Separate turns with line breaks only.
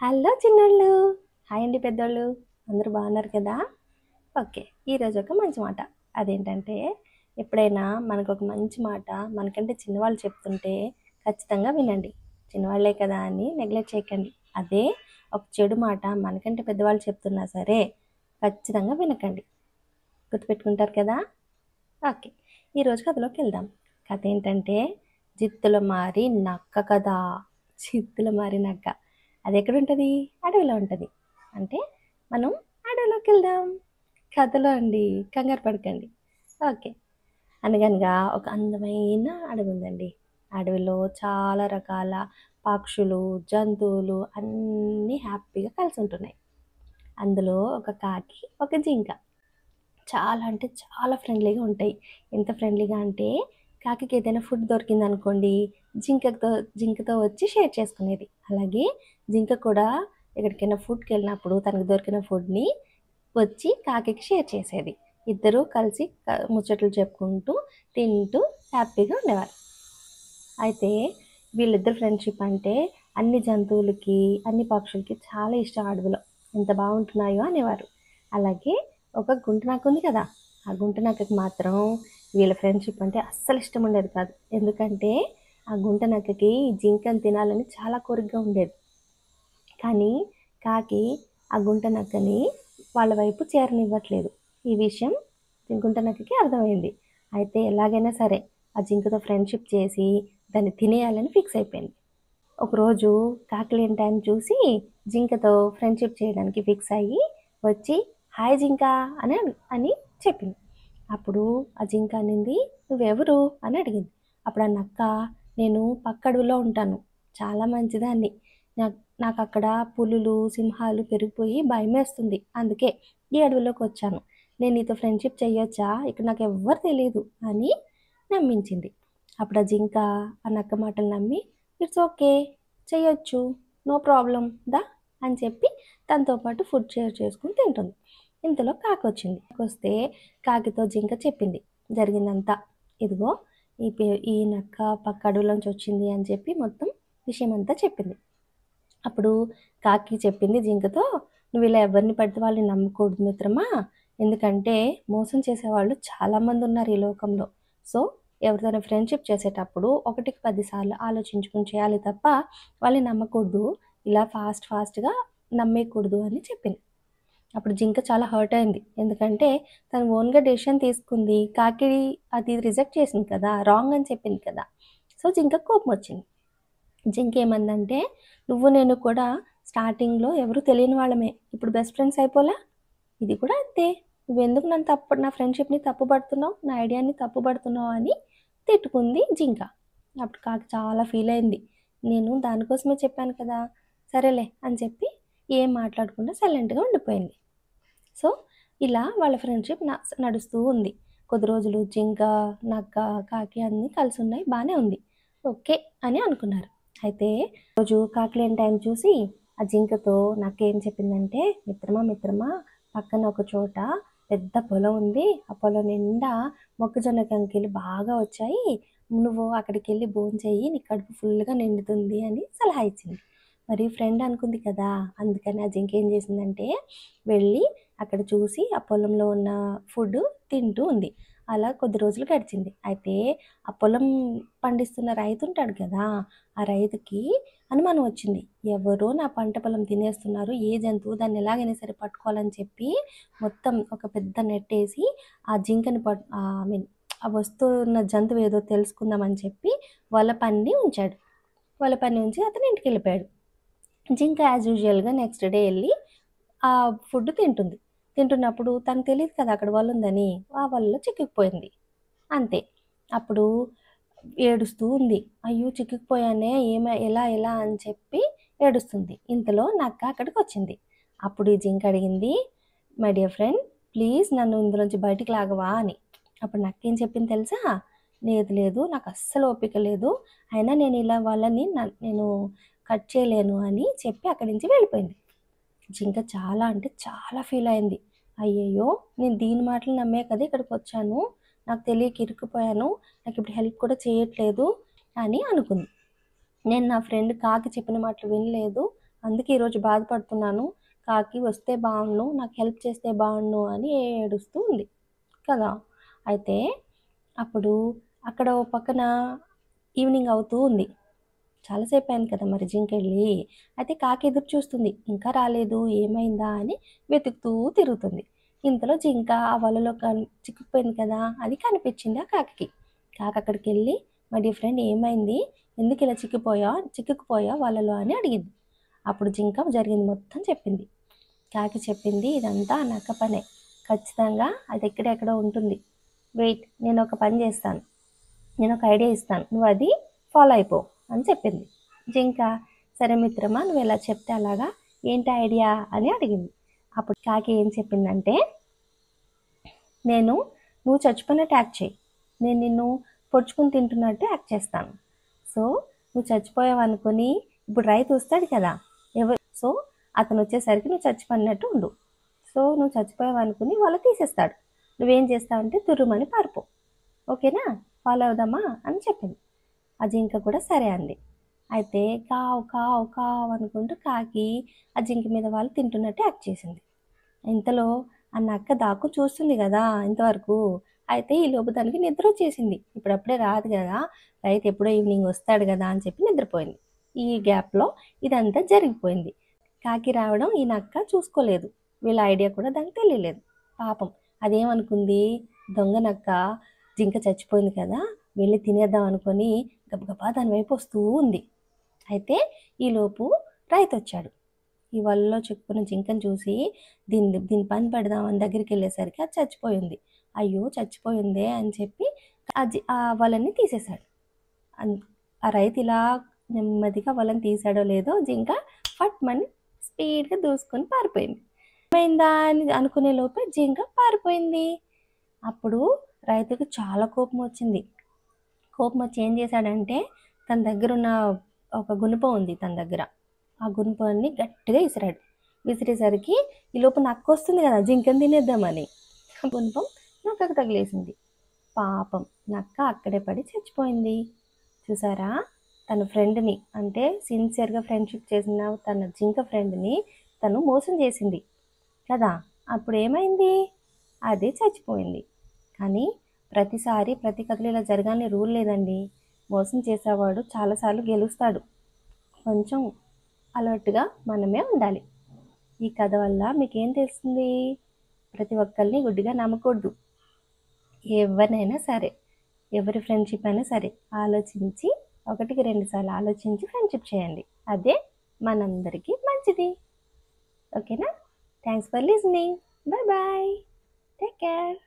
Hello చిన్నోళ్ళు. Hi అండి పెద్దోళ్ళు. అందరూ బాగున్నారు కదా? ఓకే. ఈరోజు ఒక మంచి మాట. అదేంటంటే ఎప్పుడైనా మనకొక మంచి మాట మనకంటే చిన్నవాళ్ళు చెప్తుంటే ఖచ్చితంగా వినండి. చిన్నవాళ్ళే కదా అని నెగ్లెక్ట్ చేయకండి. అదే ఒక చెడు మాట మనకంటే పెద్దవాళ్ళు చెప్తున్నా సరే ఖచ్చితంగా వినకండి. గుర్తుపెట్టుకుంటారు కదా? ఓకే. ఈరోజు కథలోకి వెళ్దాం. కథ ఏంటంటే జిత్తుల మారి నక్క కథ. జిత్తుల మారి నక్క. అది ఎక్కడుంటుంది? అడవిలో ఉంటుంది. అంటే మనం అడవిలోకి వెళ్దాం. కథలో అండి, కంగారు పడకండి. ఓకే. అనగనగా ఒక అందమైన అడవి ఉందండి. అడవిలో చాలా రకాల పక్షులు, జంతువులు అన్నీ హ్యాపీగా కలిసి ఉంటున్నాయి. అందులో ఒక కాకి, ఒక జింక. చాలా అంటే చాలా ఫ్రెండ్లీగా ఉంటాయి. ఎంత ఫ్రెండ్లీగా అంటే కాకికి ఏదైనా ఫుడ్ దొరికిందనుకోండి, జింకతో వచ్చి షేర్ చేసుకునేది. అలాగే జింక కూడా ఎక్కడికైనా ఫుడ్‌కెళ్ళినప్పుడు తనకు దొరికిన ఫుడ్‌ని వచ్చి కాకికి షేర్ చేసేది. ఇద్దరూ కలిసి ముచ్చట్లు చెప్పుకుంటూ, తింటూ హ్యాపీగా ఉండేవారు. అయితే వీళ్ళిద్దరి ఫ్రెండ్‌షిప్ అంటే అన్ని జంతువులకి, అన్ని పక్షులకి చాలా ఇష్టం అడవిలో. ఎంత బాగుంటున్నాయో అనేవారు. అలాగే ఒక గుంట నక్క ఉంది కదా! ఆ గుంట నక్కకి మాత్రం వీళ్ళ ఫ్రెండ్షిప్ అంటే అస్సలు ఇష్టం ఉండేది కాదు. ఎందుకంటే ఆ గుంట నక్కకి జింకని తినాలని చాలా కోరికగా ఉండేది. కానీ కాకి ఆ గుంట నక్కని వాళ్ళ వైపు చేరనివ్వట్లేదు. ఈ విషయం గుంట నక్కకి అర్థమైంది. అయితే ఎలాగైనా సరే ఆ జింకతో ఫ్రెండ్షిప్ చేసి దాన్ని తినేయాలని ఫిక్స్ అయిపోయింది. ఒకరోజు కాకి లేని టైం చూసి జింకతో ఫ్రెండ్షిప్ చేయడానికి ఫిక్స్ అయ్యి వచ్చి హాయ్ జింక అని అని చెప్పింది. అప్పుడు ఆ జింక అనింది నువ్వెవరు అని అడిగింది. అప్పుడు ఆ నక్క నేను పక్క అడవిలో ఉంటాను, చాలా మంచిదాన్ని, నాకు నాకు అక్కడ పులులు సింహాలు పెరిగిపోయి భయమేస్తుంది, అందుకే ఈ అడవిలోకి వచ్చాను, నేను నీతో ఫ్రెండ్షిప్ చెయ్యొచ్చా, ఇక్కడ నాకు ఎవ్వరు తెలియదు అని నమ్మించింది. అప్పుడు ఆ జింక ఆ నక్క మాటలు నమ్మి ఇట్స్ ఓకే, చెయ్యొచ్చు, నో ప్రాబ్లం దా అని చెప్పి తనతో పాటు ఫుడ్ షేర్ చేసుకుని తింటుంది. ఇంతలో కాకొచ్చింది. వస్తే కాకితో జింక చెప్పింది జరిగిందంతా. ఇదిగో ఈ నక్క పక్క అడవిలోంచి వచ్చింది అని చెప్పి మొత్తం విషయం అంతా చెప్పింది. అప్పుడు కాకి చెప్పింది జింకతో, నువ్వు ఇలా ఎవరిని పడితే వాళ్ళని నమ్మకూడదు మిత్రమా, ఎందుకంటే మోసం చేసేవాళ్ళు చాలామంది ఉన్నారు ఈ లోకంలో. సో ఎవరితోనే ఫ్రెండ్షిప్ చేసేటప్పుడు ఒకటికి 10 సార్లు ఆలోచించుకుని చేయాలి తప్ప వాళ్ళని నమ్మకూడదు, ఇలా ఫాస్ట్‌గా నమ్మేయకూడదు అని చెప్పింది. అప్పుడు జింక చాలా హర్ట్ అయింది. ఎందుకంటే తను ఓన్‌గా డెసిషన్ తీసుకుంది. కాకి అది రిజెక్ట్ చేసింది కదా! రాంగ్ అని చెప్పింది కదా! సో జింకకి కోపమొచ్చింది. జింక ఏమందంటే, నువ్వు నేను కూడా స్టార్టింగ్‌లో ఎవరు తెలియని వాళ్ళమే. ఇప్పుడు బెస్ట్ ఫ్రెండ్స్ అయిపోలా? ఇది కూడా అంతే. నువ్వెందుకు నా ఫ్రెండ్‌షిప్‌ని తప్పుపడుతున్నావు? నా ఐడియాని తప్పుపడుతున్నావు అని తిట్టుకుంది జింక. అప్పుడు కాకి చాలా ఫీల్ అయింది. నేను దానికోసమే చెప్పాను కదా! సరేలే అని చెప్పి ఏం మాట్లాడకుండా సైలెంట్‌గా ఉండిపోయింది. సో, ఇలా వాళ్ళ ఫ్రెండ్‌షిప్ నడుస్తూ ఉంది. కొద్ది రోజులు జింక, నక్క, కాకి అన్నీ కలిసున్నాయి. బానే ఉంది. ఓకే అని అనుకున్నారు. అయితే రోజు కాకి లేని టైం చూసి ఆ జింకతో నక్క ఏం చెప్పిందంటే, మిత్రమా పక్కన ఒక చోట పెద్ద పొలం ఉంది. ఆ పొలం నిండా మొక్కజొన్న కంకులు బాగా వచ్చాయి. నువ్వు అక్కడికెళ్ళి భోంచెయ్యి. నీ కడుపు ఫుల్‌గా నిండుతుంది అని సలహా ఇచ్చింది. మరి ఫ్రెండ్ అనుకుంది కదా! అందుకని ఆ జింక ఏం చేసిందంటే వెళ్ళి అక్కడ చూసి ఆ పొలంలో ఉన్న ఫుడ్ తింటూ ఉంది. అలా కొద్ది రోజులు గడిచింది. అయితే ఆ పొలం పండిస్తున్న రైతు ఉంటాడు కదా! ఆ రైతుకి అనుమానం వచ్చింది. ఎవరో నా పంట పొలం తినేస్తున్నారు. ఏ జంతువు దాన్ని ఎలాగైనా సరే పట్టుకోవాలని చెప్పి మొత్తం ఒక పెద్ద నెట్టేసి ఆ జింకని ఐ మీన్ ఆ వస్తున్న జంతువు ఏదో తెలుసుకుందామని చెప్పి వల పన్ని ఉంచాడు. వల పన్ని ఉంచి అతను ఇంటికెళ్ళిపోయాడు. జింక యాజ్ యూజువల్‌గా నెక్స్ట్ డే ఎళ్లి ఆ ఫుడ్ తింటుంది. తింటున్నప్పుడు తనకు తెలీదు కదా అక్కడ వలుందని. ఆ వలలో చిక్కుకుపోయింది. అంతే. అప్పుడు ఏడుస్తూ ఉంది. అయ్యో! చిక్కుకుపోయానే ఎలా అని చెప్పి ఏడుస్తుంది. ఇంతలో నక్క అక్కడికొచ్చింది. అప్పుడు ఈ జింక అడిగింది, మై డియర్ ఫ్రెండ్ ప్లీజ్ నన్ను ఇందులోంచి బయటికి లాగవా అని. అప్పుడు నక్కేం చెప్పింది తెలుసా? లేదు నాకస్సలు ఓపిక లేదు. అయినా నేను ఇలా వాళ్ళని నేను కట్ చేయలేను అని చెప్పి అక్కడి నుంచి వెళ్ళిపోయింది. జింక చాలా అంటే చాలా ఫీల్ అయింది. అయ్యయ్యో! నేను దీని మాటలు నమ్మే కదా ఇక్కడికొచ్చాను. నాకు తెలియక ఇరుక్కుపోయాను. నాకిప్పుడు హెల్ప్ కూడా చేయట్లేదు అని అనుకుంది. నేను నా ఫ్రెండ్ కాకి చెప్పిన మాటలు వినలేదు. అందుకే ఈరోజు బాధపడుతున్నాను. కాకి వస్తే బావుండు, నాకు హెల్ప్ చేస్తే బావుండు అని ఏడుస్తూ ఉంది కదా! అయితే అప్పుడు అక్కడ ఓ పక్కన ఈవినింగ్ అవుతూ ఉంది. చాలా సేపయింది కదా మరి జింకెళ్ళి. అయితే కాకి ఎదురు చూస్తుంది. ఇంకా రాలేదు, ఏమైందా అని వెతుకుతూ తిరుగుతుంది. ఇంతలో జింక ఆ వలలో చిక్కుకుపోయింది కదా! అది కనిపించింది ఆ కాకికి. కాకి అక్కడికెళ్ళి, "మై డియర్ ఫ్రెండ్ ఏమైంది? ఎందుకిలా చిక్కుకుపోయావు వలలో" అని అడిగింది. అప్పుడు జింక జరిగింది మొత్తం చెప్పింది. కాకి చెప్పింది, "ఇదంతా నక్క పనే. ఖచ్చితంగా అది ఎక్కడెక్కడో ఉంటుంది. వెయిట్ నేనొక పని చేస్తాను. నేనొక ఐడియా ఇస్తాను. నువ్వది ఫాలో అయిపో" అని చెప్పింది. జింక, "సరే మిత్రమా నువ్వెలా చెప్తే అలాగా. ఏంటి ఐడియా" అని అడిగింది. అప్పుడు కాకి ఏం చెప్పిందంటే, నువ్వు చచ్చిపోయినట్టు యాక్ట్ చెయ్యి. నేను నిన్ను పొడుచుకుని తింటున్నట్టు యాక్ట్ చేస్తాను. సో నువ్వు చచ్చిపోయావనుకుని ఇప్పుడు రైతు వస్తాడు కదా! సో అతను వచ్చేసరికి నువ్వు చచ్చిపోయినట్టు ఉండు. సో నువ్వు చచ్చిపోయావనుకుని వల తీసేస్తాడు. నువ్వేం చేస్తావంటే తుర్రుమని పారిపో. ఓకేనా? ఫాలో అవుదామా అని చెప్పింది. ఆ జింక కూడా సరే అంది. అయితే కావ్ కావ్ కావ్ అనుకుంటూ కాకి ఆ జింక మీద వాళ్ళు తింటున్నట్టు యాక్ట్ చేసింది. ఇంతలో ఆ నక్క దాక్కుని చూస్తుంది కదా ఇంతవరకు. అయితే ఈలోపు దానికి నిద్ర వచ్చేసింది. ఇప్పుడప్పుడే రాదు కదా, రైతు ఎప్పుడో ఈవినింగ్ వస్తాడు కదా అని చెప్పి నిద్రపోయింది. ఈ గ్యాప్‌లో ఇదంతా జరిగిపోయింది. కాకి రావడం ఈ నక్క చూసుకోలేదు. వీళ్ళ ఐడియా కూడా దానికి తెలియలేదు. పాపం అదేమనుకుంది, దొంగ నక్క జింక చచ్చిపోయింది కదా, వెళ్ళి తినేద్దాం అనుకొని గబగబా దాని వైపు వస్తూ ఉంది. అయితే ఈలోపు రైతొచ్చాడు. ఈ వలలో చిక్కుకున్న జింకను చూసి దీని పని పెడదామని దగ్గరికెళ్ళేసరికి అది చచ్చిపోయింది. అయ్యో! చచ్చిపోయిందే అని చెప్పి ఆ వలని తీసేశాడు. ఆ రైతు ఇలా నెమ్మదిగా వలని తీసాడో లేదో జింక ఫట్‌మని స్పీడ్‌గా దూసుకొని పారిపోయింది. ఏమైందా అని అనుకునే లోపే జింక పారిపోయింది. అప్పుడు రైతుకి చాలా కోపమొచ్చింది. కోపమొచ్చి ఏం చేశాడంటే తన దగ్గరున్న ఒక గుణపం ఉంది తన దగ్గర. ఆ గుణపాన్ని గట్టిగా విసిరాడు. విసిరేసరికి ఈలోపు నక్కొస్తుంది కదా జింకని తినేద్దామని. ఆ గుణపం నక్కకు తగిలేసింది. పాపం నక్క అక్కడే పడి చచ్చిపోయింది. చూసారా? తన ఫ్రెండ్‌ని అంటే సిన్సియర్‌గా ఫ్రెండ్‌షిప్ చేసిన తన జింక ఫ్రెండ్‌ని తను మోసం చేసింది కదా! అప్పుడేమైంది? అది చచ్చిపోయింది. కానీ ప్రతిసారి ప్రతి కథలో ఇలా జరగాలని రూల్ లేదండి. మోసం చేసేవాడు చాలా సార్లు గెలుస్తాడు. కొంచెం అలర్ట్‌గా మనమే ఉండాలి. ఈ కథ వల్ల మీకేం తెలిసింది? ప్రతి ఒక్కళ్ళని గుడ్డిగా నమ్మకూడదు. ఎవరినైనా సరే, ఎవరి ఫ్రెండ్‌షిప్ అయినా సరే ఆలోచించి ఒకటికి 2 సార్లు ఆలోచించి ఫ్రెండ్‌షిప్ చేయండి. అదే మనందరికీ మంచిది. ఓకేనా? Thanks for listening. Bye bye. Take care.